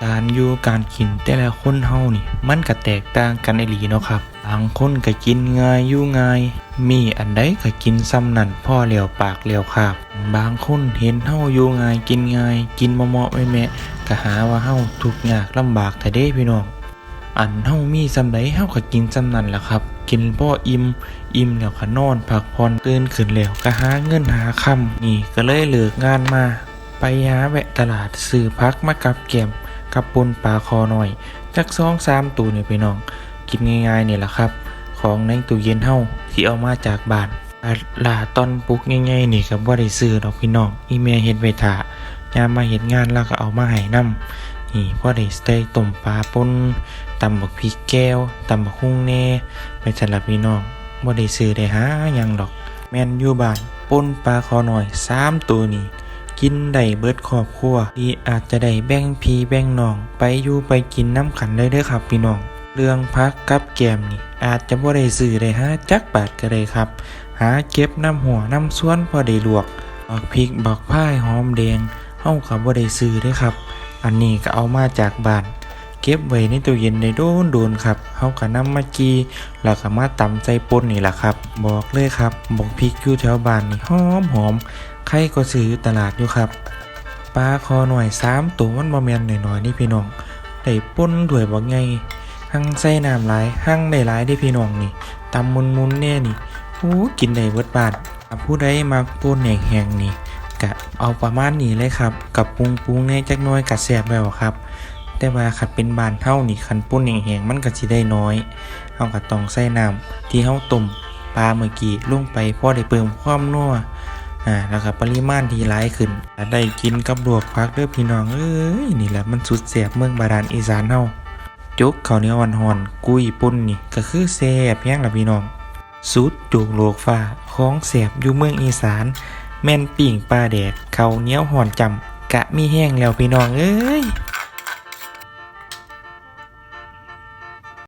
การอยู่การกินแต่ละคนเฮานี่มันก็แตกต่างกันอีหลีเนาะครับบางคนก็กินง่ายอยู่ง่ายมีอันใดก็กินซ้ำนั่นพอเหลียวปากเหลียวคาบบางคนเห็นเฮาอยู่ง่ายกินง่ายกินเหมาะๆแม่ๆก็หาว่าเฮาทุกข์ยากลำบากแต่เด้พี่น้องอันเฮามีส่ำใดเฮาก็กินส่ำนั่นแหละครับกินพออิ่มแล้วก็นอนพักผ่อนตื่นขึ้นแล้วก็หาเงินหาค่ำนี่ก็เลยเลิกงานมาไปหาแวะตลาดซื้อผักมากับแกมกับป่นปลาคอหน่อยจัก2-3ตัวนี่พี่น้องกินง่ายๆนี่แหละครับของในตู้เย็นเฮาที่เอามาจากบ้านลาตอนปลุกง่ายๆนี่ก็บ่ได้ซื้อดอกพี่น้องอีแม่เฮ็ดไว้ท่ายามมาเฮ็ดงานแล้วก็เอามาให้นำนี่พอได้ใส่ต้มปลาป่นตำบักพริกแก้วตำบักหุ่งแหน่ไปจั่นล่ะพี่น้องบ่ได้ซื้อได้หาหยังดอกแม่นอยู่บ้านป่นปลาคอหน่อย3ตัวนี่กินได้เบิดครอบครัวที่อาจจะได้แบ่งพี่แบ่งน้องไปอยู่ไปกินน้ำกันได้เด้อครับพี่น้องเรื่องพักกับแกมนี่อาจจะบ่ได้ซื้อได้หาจักบาทก็ได้ครับหาเก็บน้ำหัวน้ำสวนพอได้ลวกบักพริกบักพายหอมแดงเฮาก็บ่ได้ซื้อเด้อครับอันนี้ก็เอามาจากบ้านเก็บไว้ในตู้เย็นได้โดนครับเฮาก็นำมาจีแล้วก็มาตำใส่ป่นนี่ล่ะครับบอกเลยครับบักพริกอยู่แถวบ้านนี่หอมใครก็ซื้ออยู่ตลาดอยู่ครับปลาคอหน่อย3ตัวมันบ่แม่นน้อยๆนี่พี่น้องได้ป่นด้วยบ่ไงหั่งใส่น้ำหลายหั่งได้หลายเด้พี่น้องนี่ตำมุนๆแน่นี่โอ้กินได้เบิดบ้านผู้ใดมักป่นแห้งๆนี่ก็เอาประมาณนี้เลยครับกับปรุงแน่จักหน่อยก็แซ่บแล้วครับแต่ว่าคันเป็นบ้านเฮานี่คันป่นแห้งๆมันก็สิได้น้อยเฮาก็ต้องใส่น้ำที่เฮาต้มปลาเมื่อกี้ลงไปพอได้เพิ่มความนัวแล้วก็ปริมาณที่หลายขึ้นได้กินกับลวกผักเด้อพี่น้องเอ้ยนี่แหละมันสุดแซ่บเมืองบาดาลอีสานเฮาจุกข้าวเหนียวอ่อนๆกุ้ยป่นนี่ก็คือแซ่บแฮงล่ะพี่น้องสุดจุกโลกฟ้าของแซ่บอยู่เมืองอีสานแม่นปิ่งปลาแดกข้าวเหนียวห่อนจำกะมีแห้งแล้วพี่น้องเอ้ย